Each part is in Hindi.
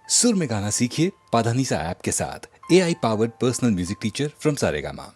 सुर में गाना सीखिए पाधानीसा ऐप के साथ। AI powered personal music teacher from Saregama.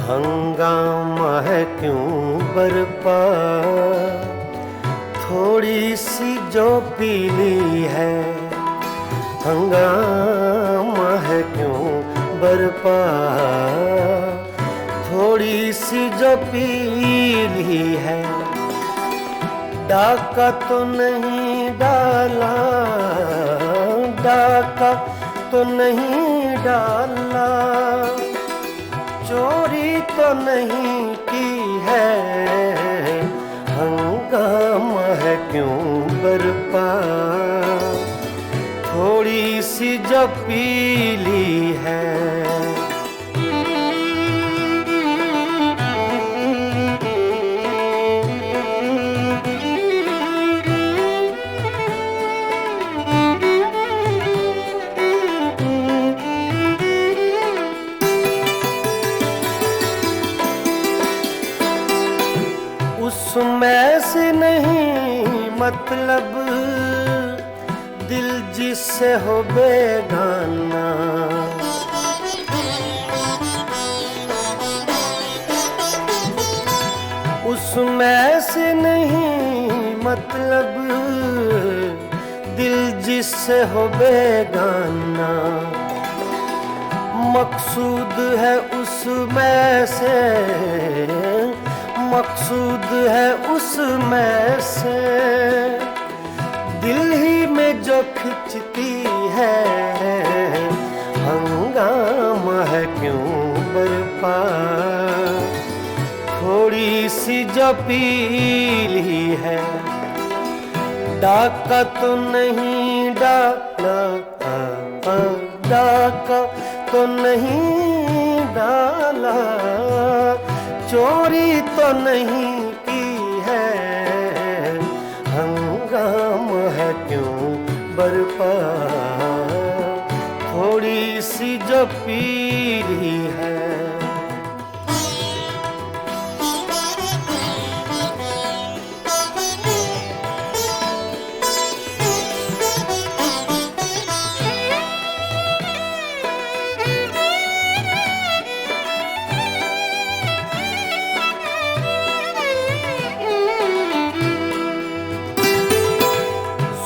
हंगामा है क्यों बरपा, थोड़ी सी जो पीली है। हंगामा है क्यों बरपा, थोड़ी सी जो पीली है। डाका तो नहीं डाला, डाका तो नहीं डाला, चोरी तो नहीं की है। हंगामा है क्यों बरपा, थोड़ी सी जो पीली है। उसमें से नहीं मतलब, दिल जिससे हो बेगाना। उसमें से नहीं मतलब, दिल जिससे हो बेगाना। मकसूद है उसमें से, मकसूद है उसमें से, दिल ही में जो खिंचती है। हंगामा है क्यों बरपा, थोड़ी सी जो पीली है। डाका तो नहीं डाला, डाका तो नहीं डाला, चोरी तो नहीं की है। हंगामा है क्यों बरपा, थोड़ी सी जो पीली है।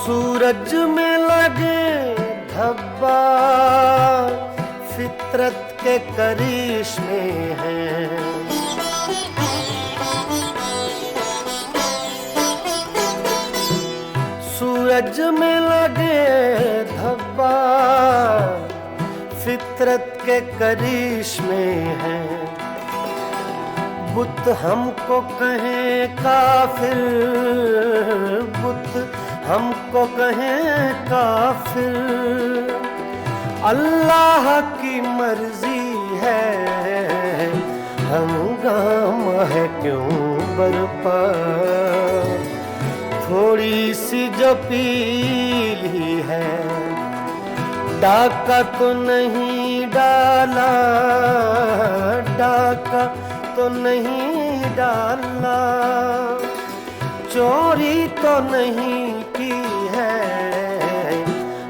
सूरज में लगे धब्बा, फितरत के करिश्मे हैं। सूरज में लगे धब्बा, फितरत के करिश्मे हैं। बुत हमको कहें काफिर, बुत हमको कहें काफिर, अल्लाह की मर्जी है। हंगामा है क्यों बरपा, थोड़ी सी जो पीली है। डाका तो नहीं डाला, डाका तो नहीं डाला, चोरी तो नहीं की है।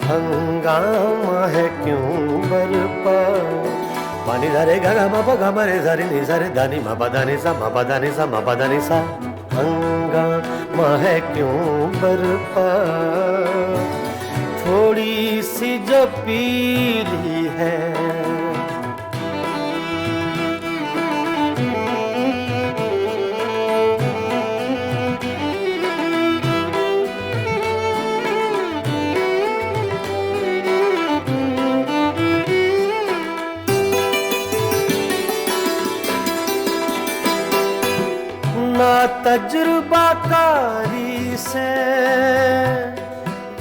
हंगामा है क्यों बरपा। पानी धरे गा मा पा गा मा रे सा रे नि सा रे धा नि मा पा धा नि सा मा पा धा नि सा मा पा धा नि सा। हंगामा है क्यों बरपा, थोड़ी सी जो पीली है। तजुर्बाकारी से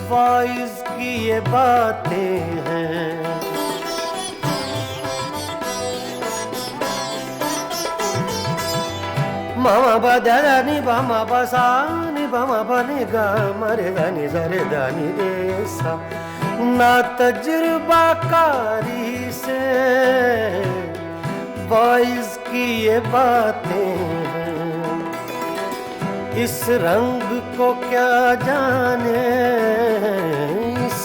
वाइज की ये बातें हैं। मामा बदरा नि बामा बसा नि बामा बने गा मरे दानी सरे दानी रे सा। ना तजुर्बाकारी से वाइज की ये बातें हैं। इस रंग को क्या जाने, इस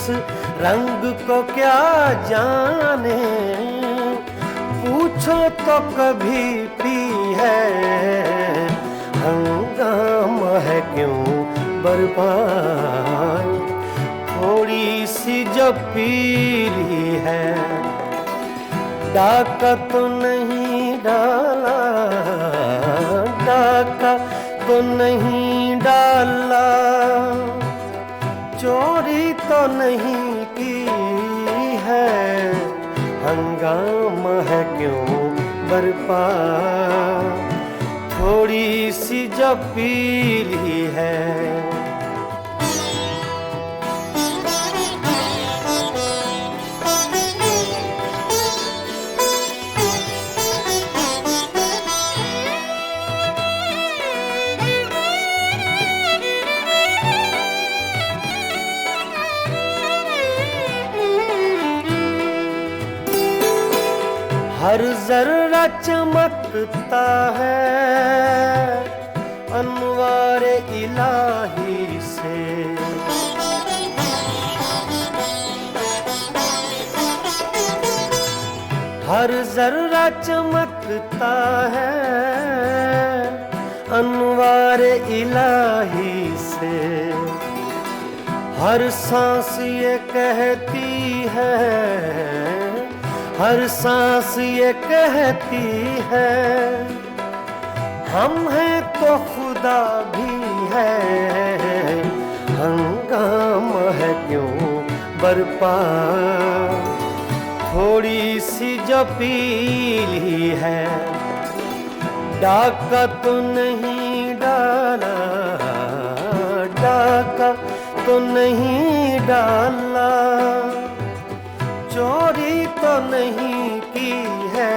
रंग को क्या जाने, पूछो तो कभी पी है। हंगामा है क्यों बर्पा, थोड़ी सी जो पीली है। डाका तो नहीं डाला, डाका तो नहीं डाला, चोरी तो नहीं की है। हंगामा है क्यों बर्पा, थोड़ी सी जो पीली है। हर जर्रा चमकता है अनवारे इलाही से। हर जर्रा चमकता है अनवारे इलाही से। हर सांस ये कहती है, हर सांस ये कहती है, हम हैं तो खुदा भी है। हंगामा है क्यों बर्पा, थोड़ी सी जो पीली है। डाका तो नहीं डाला, डाका तो नहीं डाला, चोरी तो नहीं की है।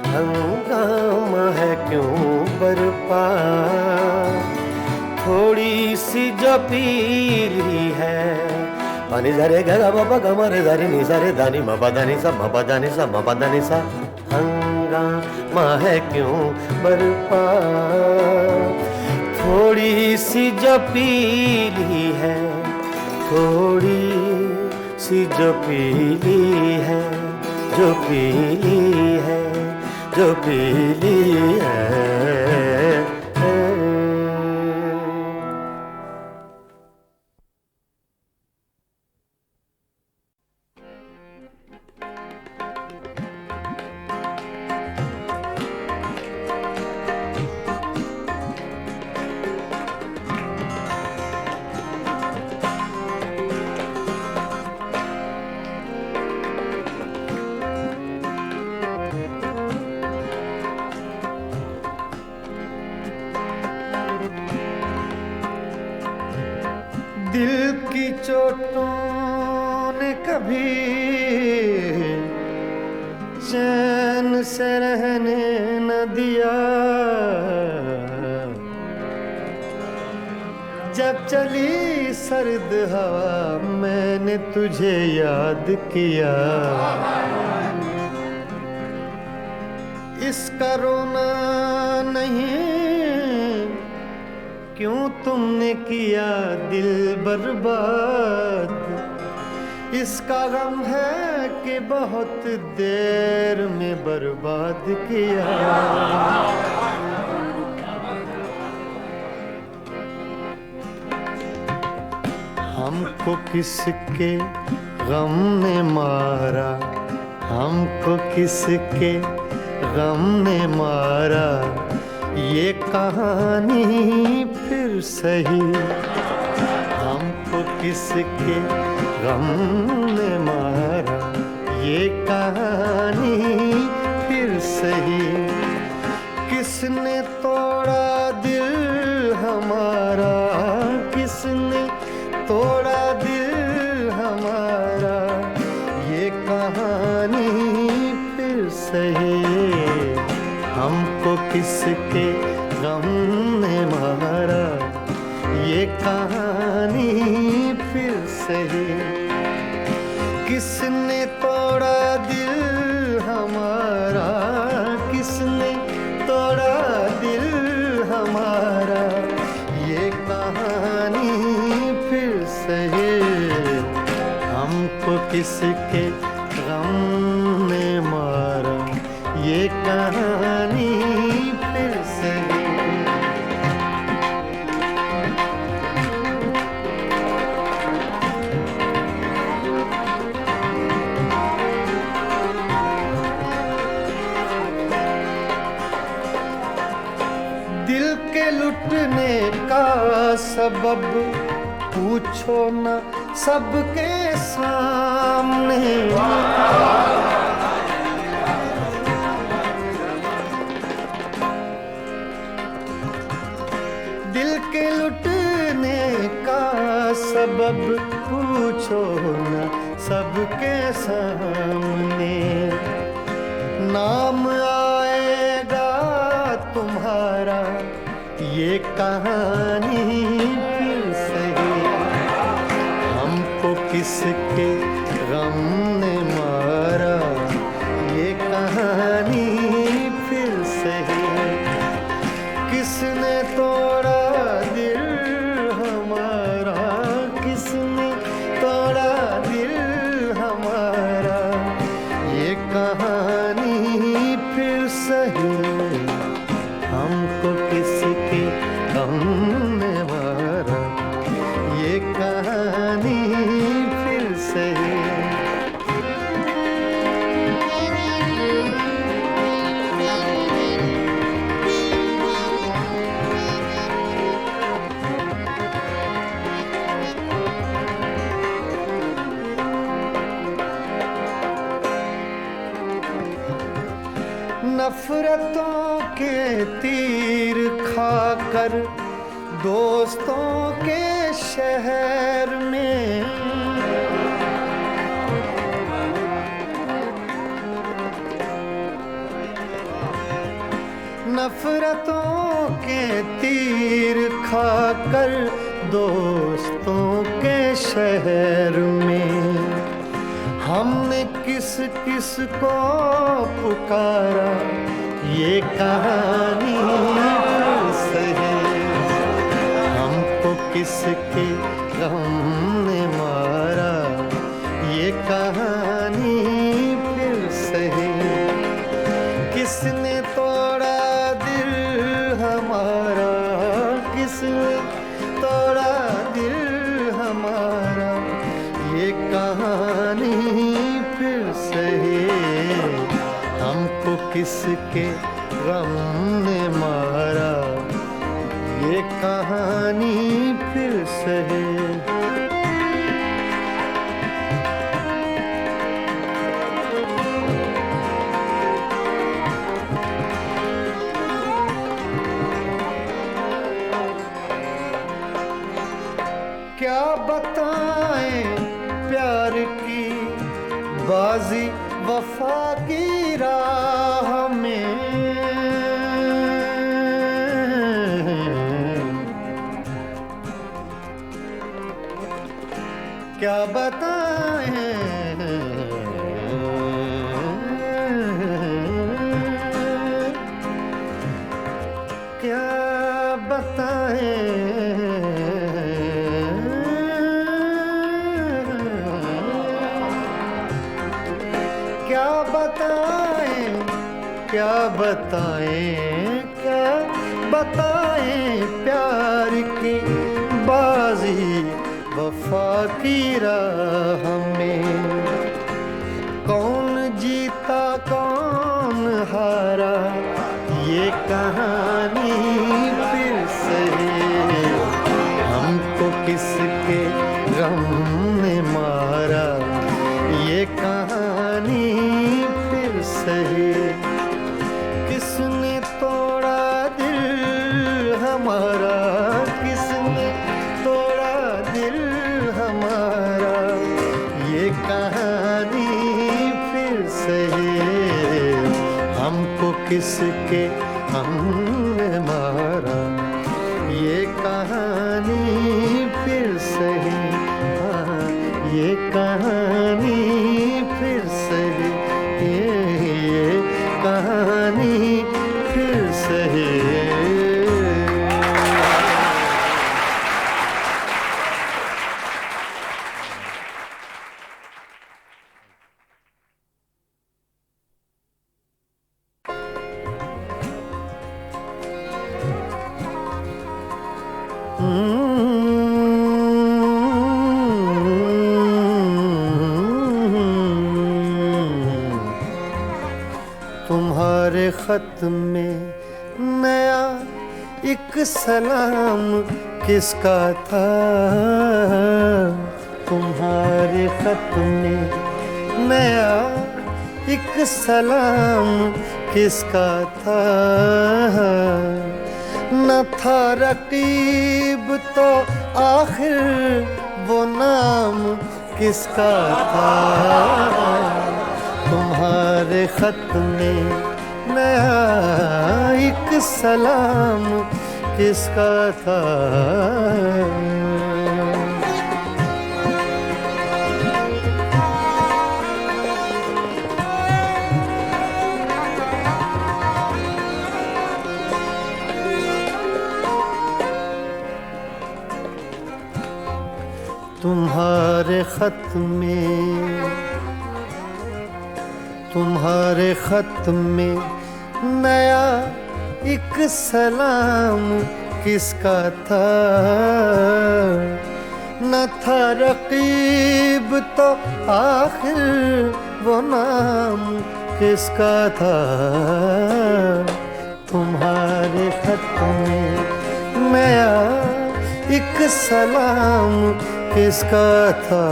हंगामा है क्यों बर्पा, थोड़ी सी जो पीली है। पानी धरे गा बाबा गमरे धरे नि सरे दानी मापा दानी सा मापा दानी सा मापा दानी सा। हंगामा है क्यों बर्पा, थोड़ी सी जो पीली है। थोड़ी सी जो पीली है, जो पीली है, जो पीली है। दिल की चोटों ने कभी चैन से रहने न दिया। जब चली सर्द हवा मैंने तुझे याद किया। इसका रोना नहीं, क्यों तुमने किया दिल बर्बाद। इसका गम है कि बहुत देर में बर्बाद किया। हमको किसके गम ने मारा, हमको किसके गम ने मारा। ये कहानी फिर सही, हमको किसके गम ने मारा। ये कहानी फिर सही, किसने तोड़ा हमारा, किसने तोड़ा दिल हमारा, ये कहानी फिर सही। हमको किसके गम ने मारा, ये कहानी फिर सही। किसने तोड़ा दिल हमारा, किसने तोड़ा दिल हमारा, ये कहानी फिर सही। हमको किसके गम ने मारा, ये कहानी फिर सही। दिल के लुटने का सबब पूछो न सबके सामने। दिल के लुटने का सबब पूछो न सबके सामने। नाम आएगा तुम्हारा, ये कहानी फिर सही। हमको किसके गम ने मारा, ये कहानी फिर सही। किसने तोड़ा दिल हमारा, किसने तोड़ा दिल हमारा, ये कहानी फिर सही। हमको किसके गम ने मारा, ये कहानी फिर सही। नफरतों के तीर खाकर दोस्तों के शहर में, नफरतों के तीर खाकर दोस्तों के शहर में। हमने किस किस को पुकारा, ये कहानी फिर सही। हमको किसके गम ने मारा, ये कहानी फिर सही। किसने तोड़ा दिल हमारा, किसने तोड़ा दिल हमारा, ये कहानी फिर सही। हमको किसके गम ने मारा, ये कहानी फिर सही। क्या बताएं प्यार की बाजी वफा की राह में। क्या बताएं, क्या बताएं, क्या बताएं, क्या बताएं, क्या बताएं प्यार की बाजी वफा की राह में। कौन जीता कौन हारा, ये कहानी फिर सही। हमको किसके गम ने मारा, ये कहानी फिर सही। किसने तोड़ा दिल हमारा, किसने किसके हमने मारा, ये कहानी फिर सही, हाँ ये कहानी फिर सही, ये कहानी फिर सही। तुम्हारे खत में नया एक सलाम किसका था, तुम्हारे खत में नया एक सलाम किसका था, न था रकीब तो आखिर वो नाम किसका था, तुम्हारे खत में नया एक सलाम किसका था। तुम्हारे खत में, तुम्हारे खत में नया एक सलाम किसका था, न था रकीब तो आखिर वो नाम किसका था, तुम्हारे खत में नया एक सलाम किसका था।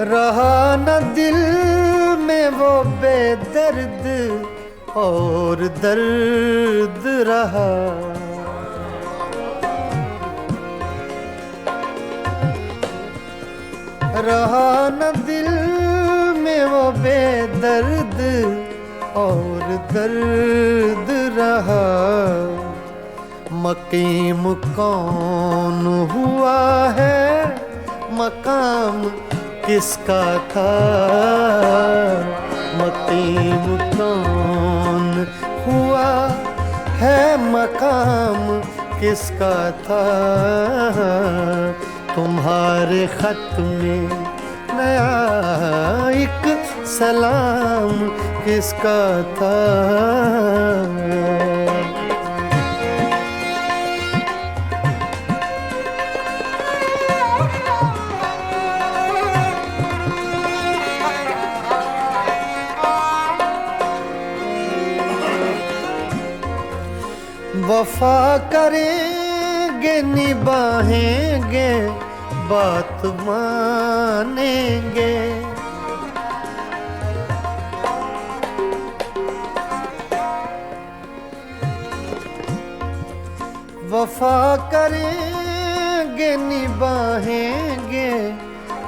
रहा न दिल में वो बेदर्द और दर्द रहा, रहा न दिल में वो बेदर्द और दर्द रहा, मकीम कौन हुआ है मकाम किसका था, मकीम कौन हुआ है मकाम किसका था, तुम्हारे खत में नया एक सलाम किसका था। वफा करेंगे निभाएंगे बात मानेंगे, वफा करेंगे निभाएंगे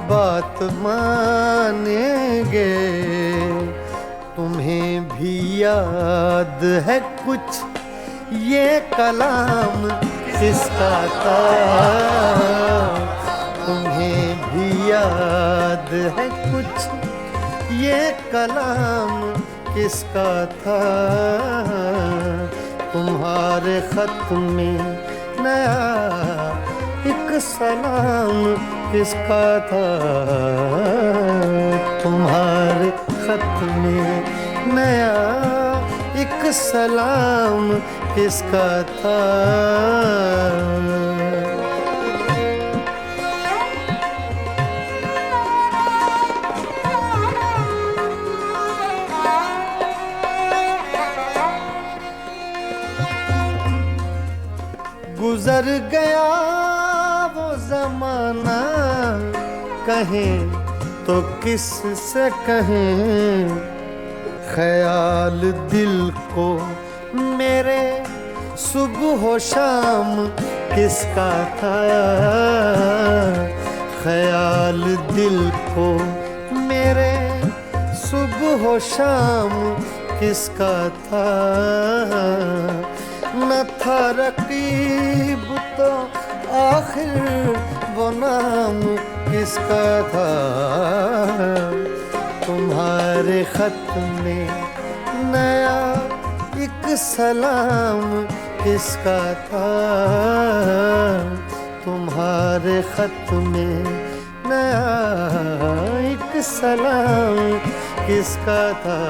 बात मानेंगे, तुम्हें भी याद है कुछ ये कलाम किसका था, तुम्हें भी याद है कुछ ये कलाम किसका था, तुम्हारे खत में नया एक सलाम किसका था, तुम्हारे खत में नया एक सलाम किसका था। गुजर गया वो जमाना, कहें तो किस से कहें, ख्याल दिल को मेरे सुबह हो शाम किसका था, ख्याल दिल को मेरे सुबह हो शाम किसका था, न था रकीब तो आखिर वो नाम किसका था। तुम्हारे खत में नया एक सलाम किसका था, तुम्हारे खत में नया एक सलाम किसका था।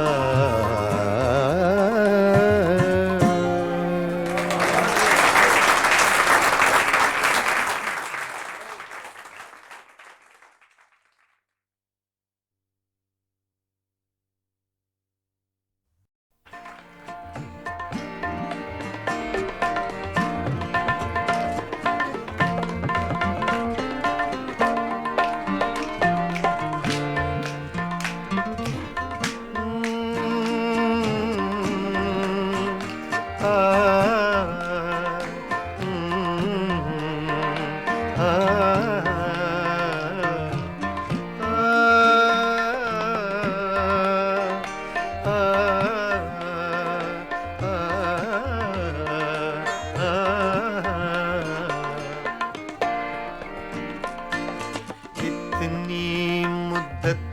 इतनी मुद्दत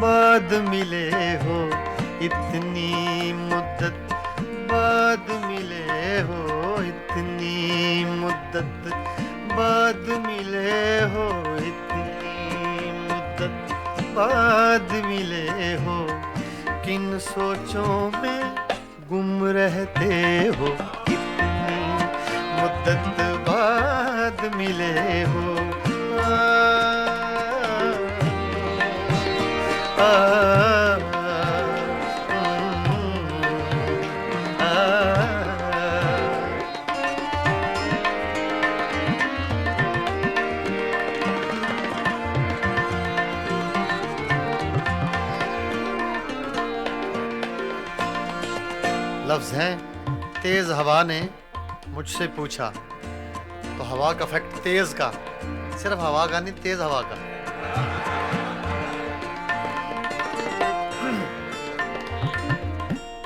बाद मिले हो, इतनी मुद्दत बाद मिले हो, इतनी मुद्दत बाद मिले हो, इतनी मुद्दत बाद मिले हो, किन सोचों में गुम रहते हो, इतनी मुद्दत बाद मिले हो। लफ्ज़ हैं तेज हवा ने मुझसे पूछा, तो हवा का फैक्ट तेज का, सिर्फ हवा का नहीं, तेज हवा का।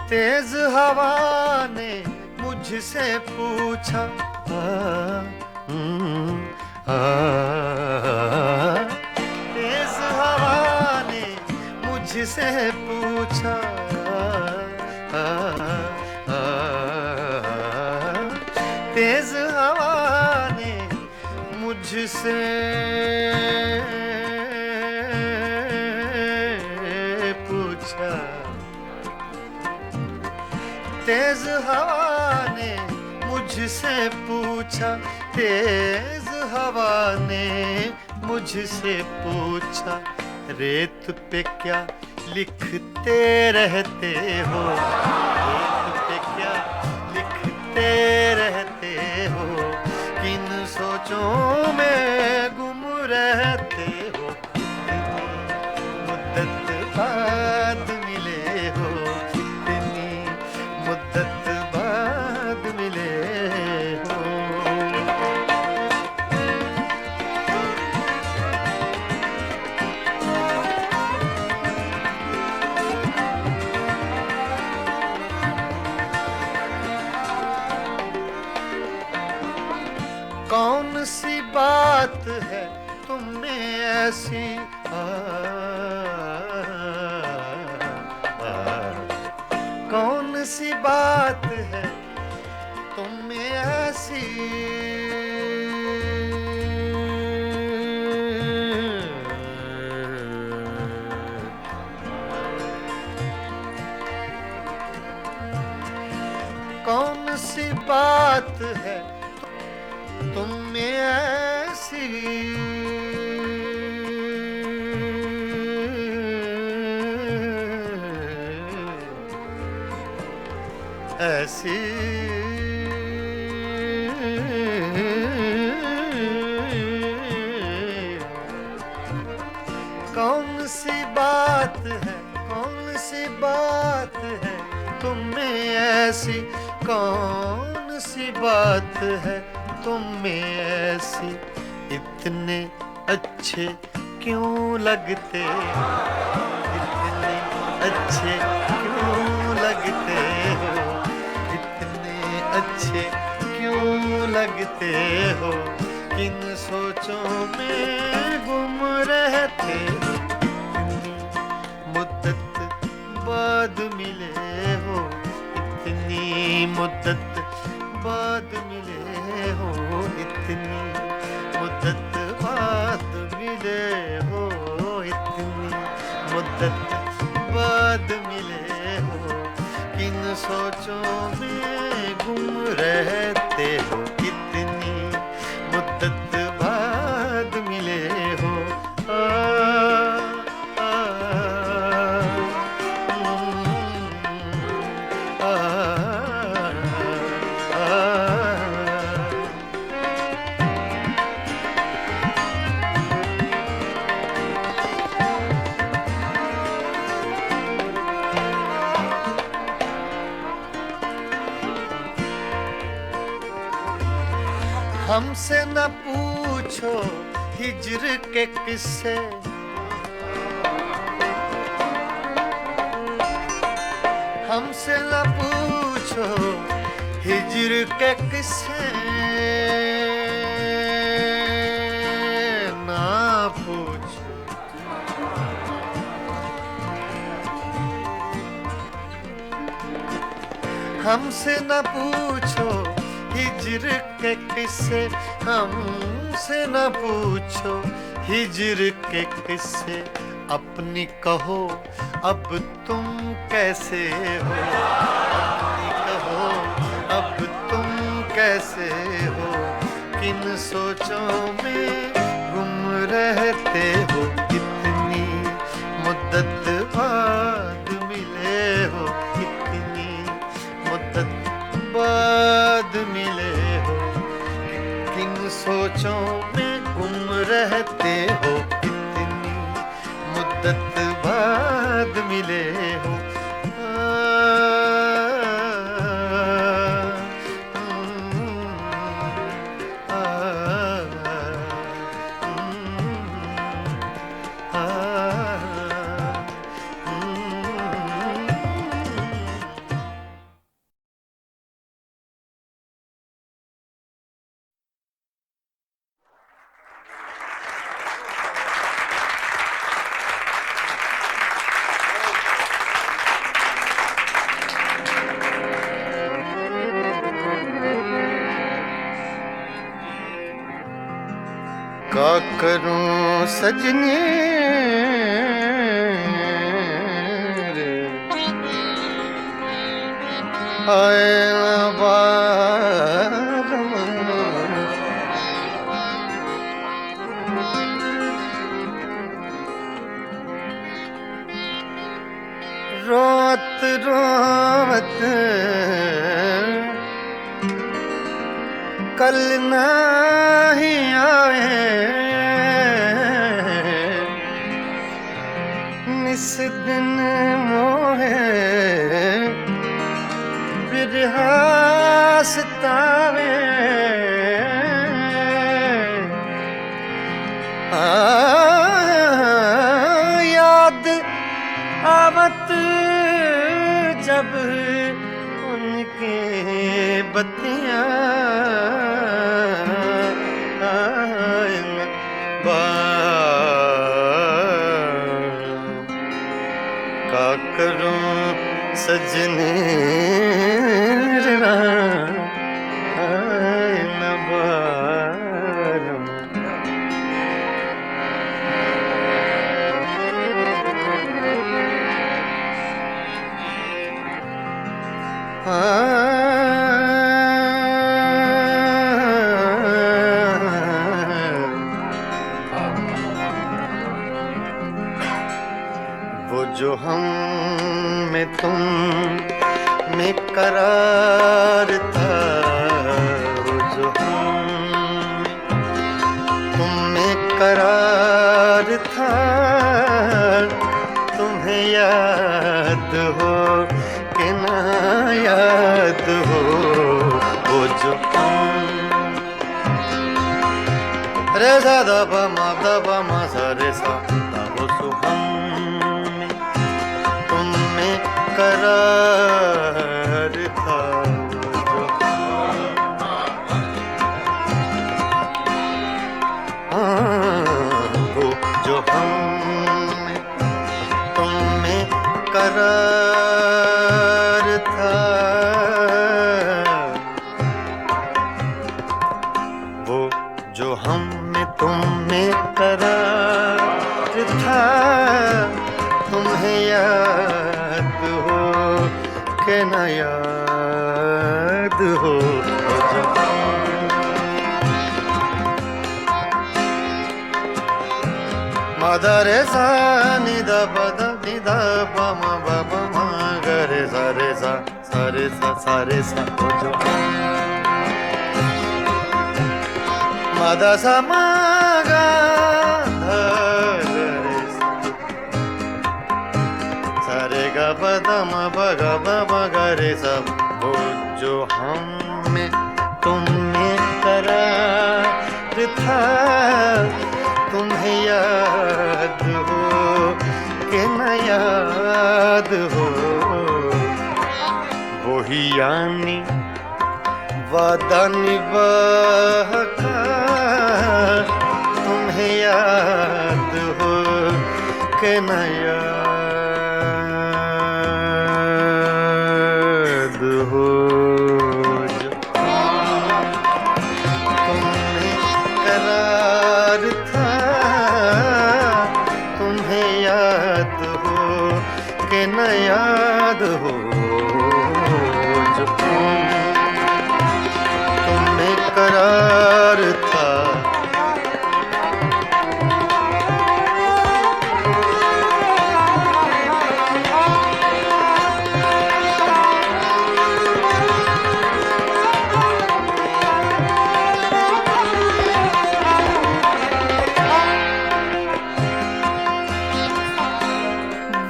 तेज हवा ने मुझसे पूछा, तेज हवा ने मुझसे पूछा, तेज हवा ने मुझसे पूछा, तेज हवा ने मुझसे पूछा, तेज हवा ने मुझसे पूछा, रेत पे क्या लिखते रहते हो, रेत पे क्या लिखते रहते हो, किन सोचों में गुम रहते हो, मुद्दत बाद मिले हो, इतनी मुद्दत बाद मिले हो। कौन सी बात है तुम में ऐसी, कौन सी बात है तुम में ऐसी, कौन सी बात है तुम में ऐसी, ऐसी कौन सी बात है, कौन सी बात ऐसी कौन सी बात है तुम में ऐसी, इतने अच्छे क्यों लगते, इतने अच्छे क्यों लगते हो, इतने अच्छे क्यों लगते हो, किन सोचों में गुम रहते हो, मुद्दत बाद मिले हो, इतनी मुद्दत बाद मिले हो, इतनी मुद्दत बाद मिले हो, इतनी मुद्दत बाद मिले हो, किन सोचों में गुम रहते हो, इतनी मुद्दत बाद मिले हो। हमसे न पूछो हिज्र के किस्से, हमसे न पूछो हिज्र के किस्से, ना पूछो, हमसे न पूछो हिज्र के किस्से, हमसे न पूछो हिज्र के किस्से, अपनी कहो अब तुम कैसे हो, अपनी कहो अब तुम कैसे हो, किन सोचों में गुम रहते हो, इतनी मुद्दत बाद मिले हो, इतनी मुद्दत बाद मिले हो, किन सोचों में गुम रहते हो, इतनी मुद्दत बाद मिले हो। का करूं सजनी रे, आए ना बार रोत रोत कल नहीं आए, निस दिन मोहे बिरहा सतावे, याद आवत जब उनके बत्तियां, का करूं सजने न बारम, वो जो हम में तुम में करार था, वो जो हम तुम में करार था, तुम्हें याद हो कि ना याद रे सा द प म सा रे सा तब सुहम में तुम में करार था वो जो हम में तुम में करार था वो जो हम में तुम में करार था तुम्हें याद हो के न याद हो जो मदा रे सा नि द प द नि द प म ब प म ग रे सा रे सा सा रे सा सा रे सा वो जो मदा सा म ग ध रे सा सा रे ग प द म प ग प म ग रे सा वो जो हम में तुम में करार था तुम्हें याद हो कि न याद हो वही यानी वादा निभाह का तुम्हें याद हो कि न याद हो जो तुम्हें करार था तुम्हें याद हो कि न याद हो जो तुम्हें करार था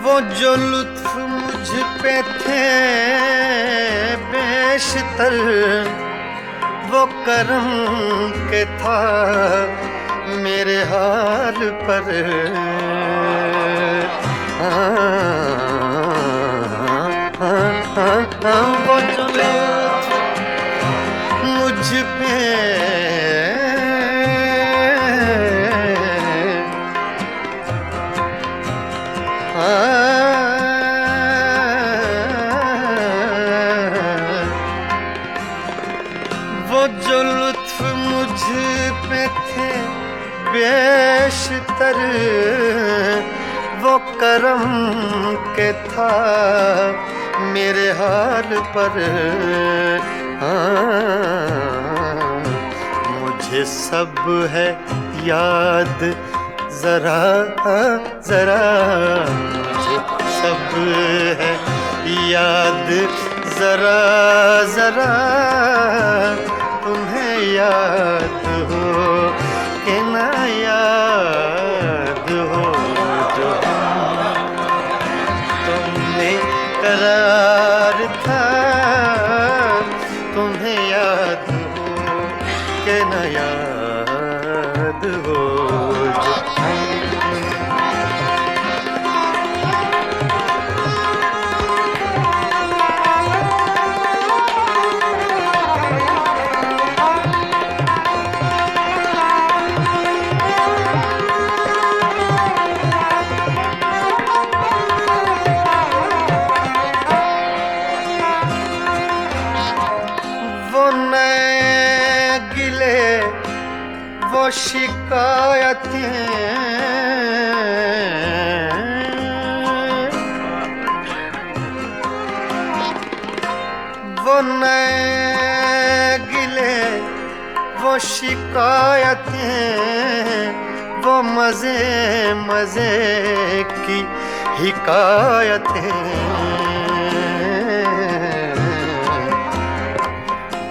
वो जो लुत्फ मुझ पे थे बेशतर वो करम के था मेरे हाल पर वो जो लुत्फ मुझ पे वो जो लुत्फ मुझ पे थे बेशतर वो करम के था मेरे हाल पर मुझे सब है याद जरा जरा मुझे सब है याद जरा जरा तुम्हें याद हो कि न याद हो जो तुमने करार था तुम्हें याद हो कि न याद हो जो वो शिकायतें वो नए गिले वो शिकायतें वो मजे मजे की हिकायतें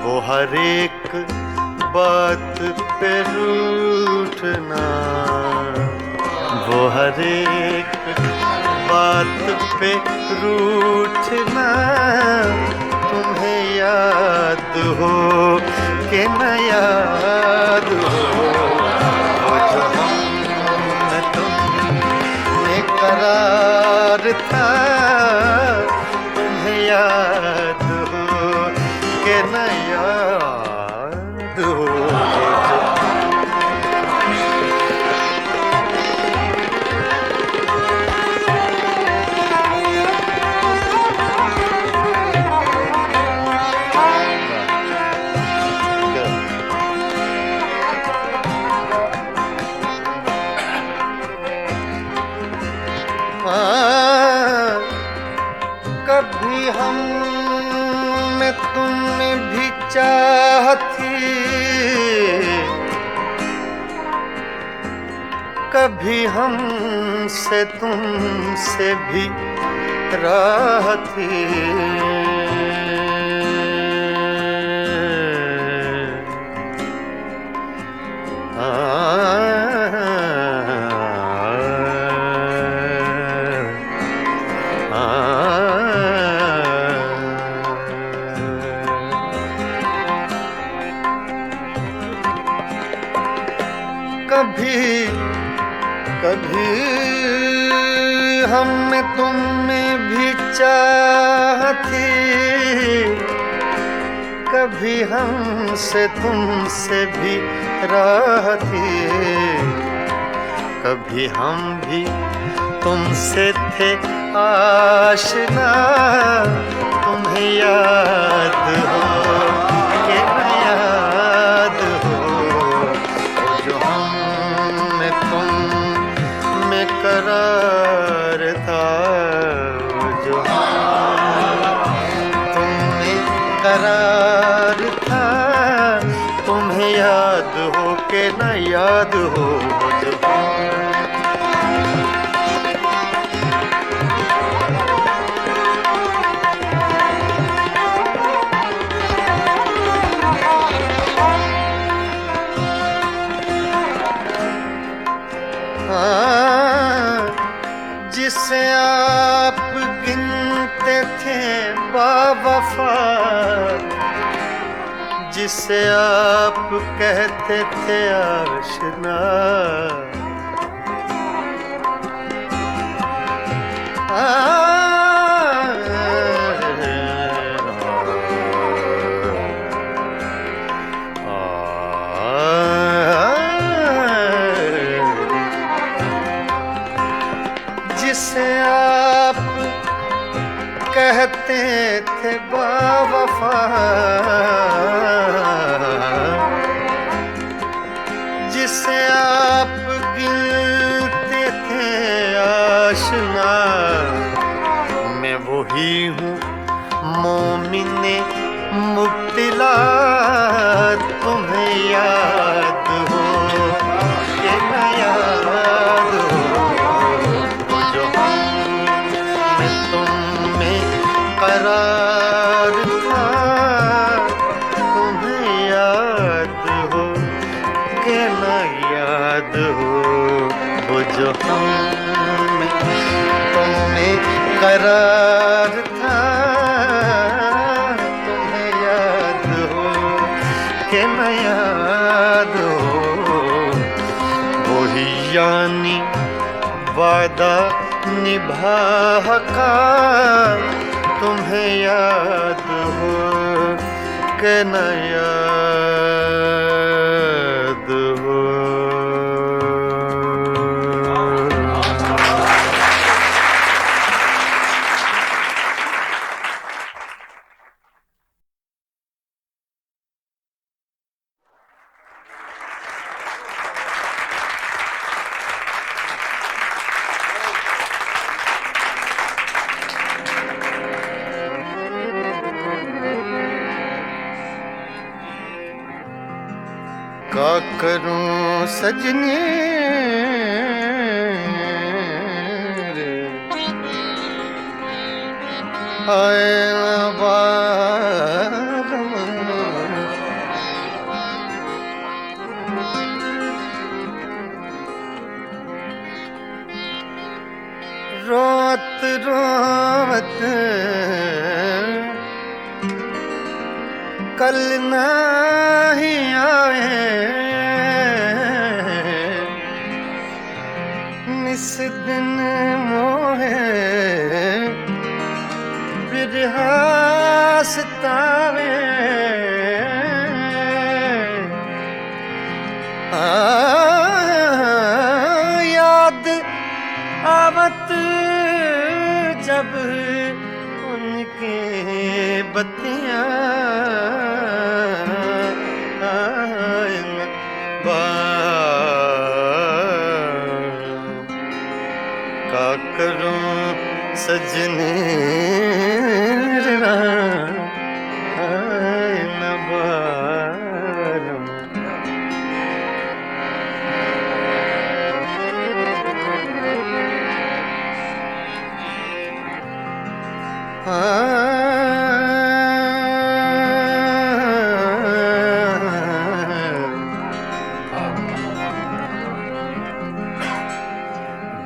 वो हर एक बात पे रूठना वो हर एक बात पे रूठना तुम्हें याद हो कि न याद हो करार था, तुम्हें याद हो कि न याद हो। कभी हम में तुमने भी चाह थी, कभी हम से तुमसे भी राह थी। कभी कभी हम में तुम में भी चाह थी, कभी हमसे तुमसे भी राह थी। कभी हम भी तुमसे थे आशना, तुम्हें याद हो कि न याद हो। जो हम में तुम में करार था, जो तुम में करार था, तुम्हें याद हो कि न याद हो। जो जिसे आप गिनते थे बावफा, जिसे आप कहते थे आशना, जिसे आप कहते थे बावफा, जिसे आप गिनते थे आशना, मैं वही हूँ मोमिने मुब्तिला, तुम्हें याद हो कि न याद हो। जो मैं तुम में करार था, तुम्हें याद हो कि न याद हो। वो जो हम में तुम में करार था, तुम्हें याद हो कि न याद हो। वही यानी वादा निभा का, तुम्हें याद हो कि न याद हो। क्या करूं सजनी रे, आए न बार रोत रोत कल नहीं आए, निस दिन मोहे याद आवत जब उनके बत्तियां का करूं सजने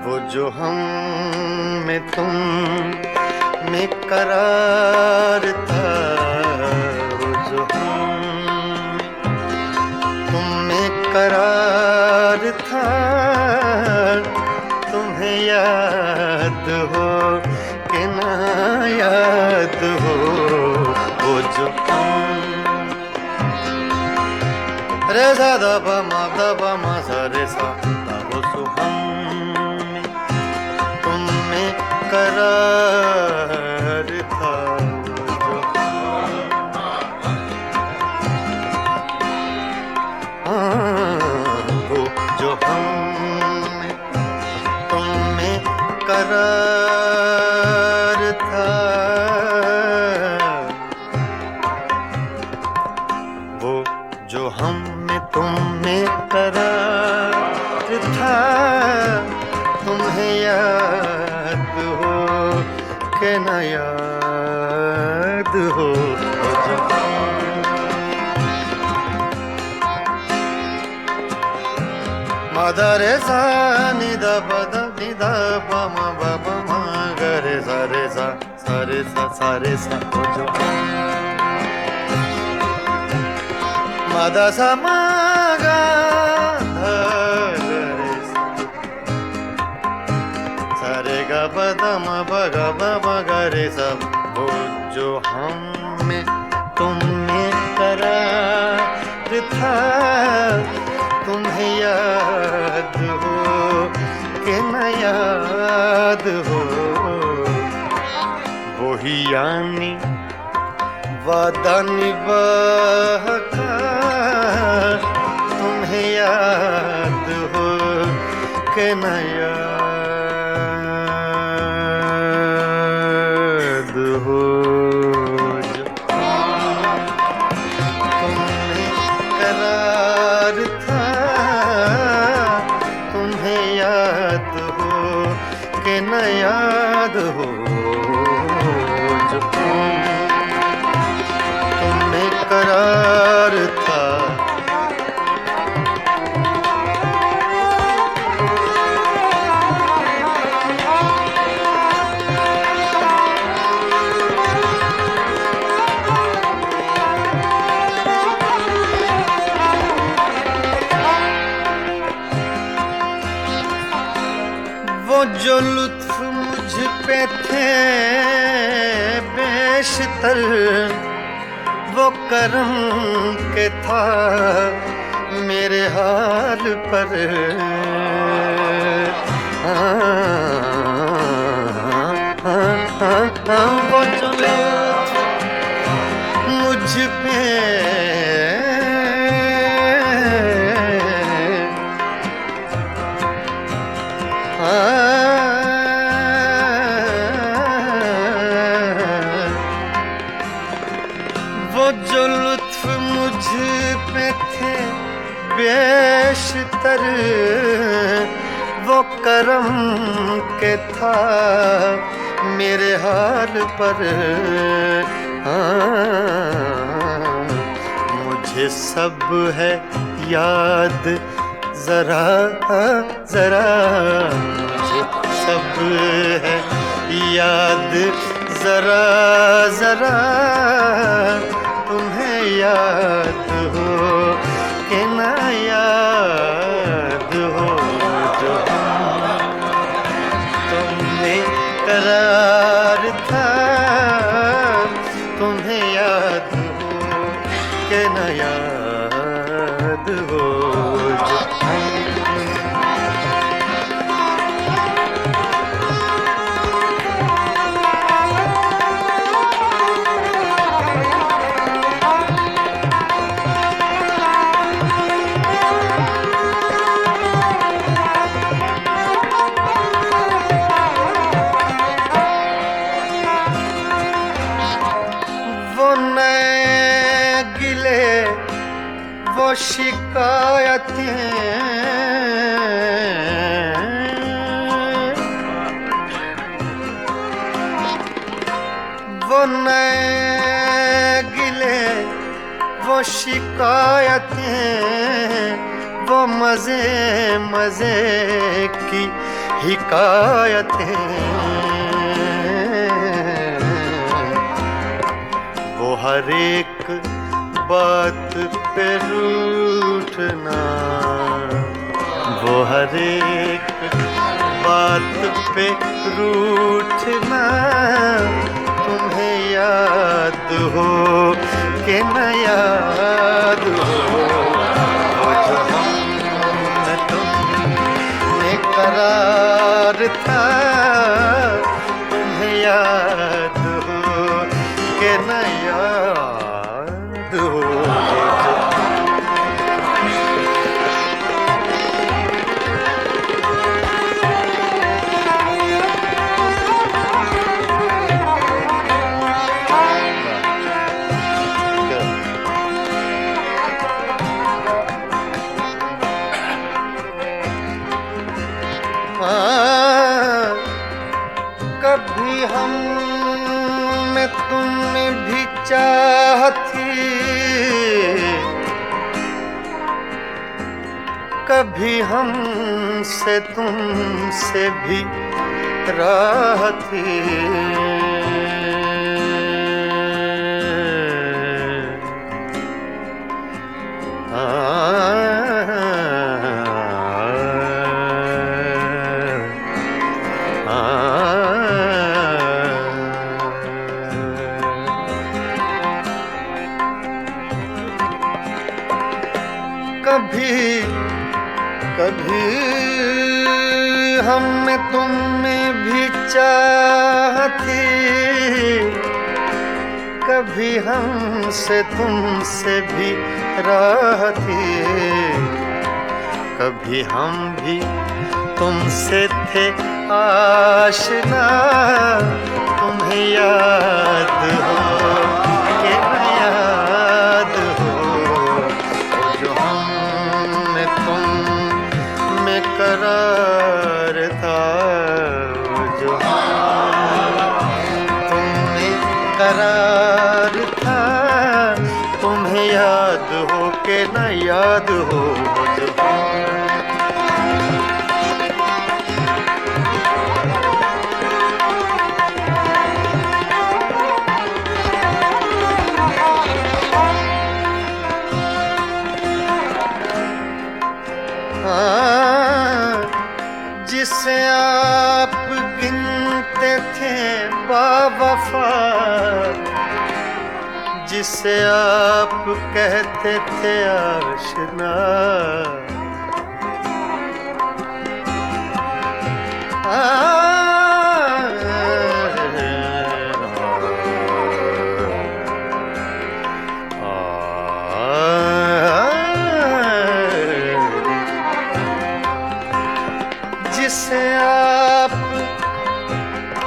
वो जो हम में तुम में करार था, वो जो हम तुम में करार था, तुम्हें याद हो कि ना याद हो, वो जो हम रे सा दा पा मा सा रे सा दा वो सो हम करार था, वो जो हम तुम में करार था, वो जो हम में तुम में करार था, तुम्हें याद हो के न याद हो, मदा रे सा नि दा पा दा नि दा पा मा बा पा मा गा रे सा सा रे सा हो जो मदा सा मा गा धा रे सा रे गा पा दा मा बा गा बा मा गा रे सा, वो जो हम में तुम में करार था, तुम्हें याद हो कि न याद हो, वही यानी वादा निभाह का, तुम्हें याद हो कि न याद हो, जो तुम्हें करार था, तुम्हें याद हो कि न याद हो, जो तुम्हें करार था। वो जो लुत्फ मुझ पे थे बेशतर, वो करम के था मेरे हाल पर, वो जो लुत्फ मुझ पे वो जो लुत्फ मुझ पे थे बेशतर, वो करम के था मेरे हाल पर, मुझे सब है याद जरा जरा, मुझे सब है याद जरा जरा, तुम्हें याद हो कि ना याद हो, जो तुमने करार था, तुम्हें याद हो कि ना याद हो, जो वो नए गिले वो शिकायतें वो मजे मजे की हिकायतें वो हर एक बात पे रूठना वो हर एक बात पे रूठना तुम्हें याद हो कि न याद हो वो जो हमने तुमने करार था तुम्हें याद हो कि न याद हो कभी हम में तुमने भी चाहती कभी हमसे तुमसे भी राह थी कभी कभी हम में तुम में भी चाहती कभी हमसे तुमसे भी राह थी कभी हम भी तुमसे थे आशना तुम्हें याद हो कि न याद हो जो हमने तुम में करार था जो तुम्हें करार था तुम्हें याद हो कि न याद हो जो जिसे आप गिनते थे बावफा जिसे आप कहते थे आशना जिसे आप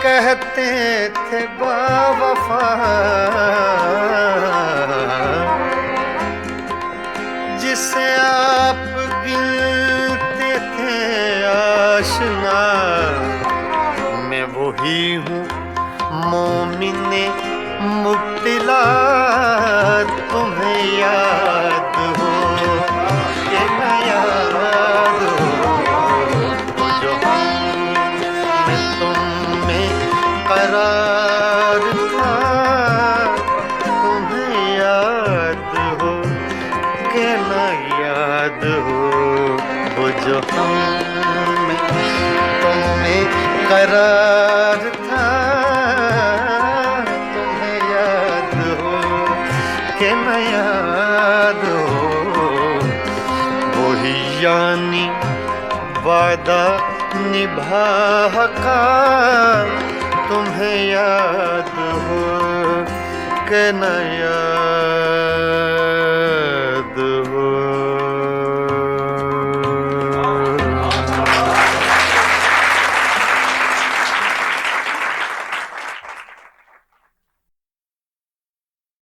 कहते थे बावफा जिसे आप गिनते थे आशना मैं वही हूँ मोमिने मुब्तिला तुम्हें याद हो कि न याद हो करार था तुम्हें याद हो कि न याद हो वो जो हमें तुम्हें करार था तुम्हें याद हो कि न याद हो वही यानी वादा निभा का तुम्हें याद हो कि न याद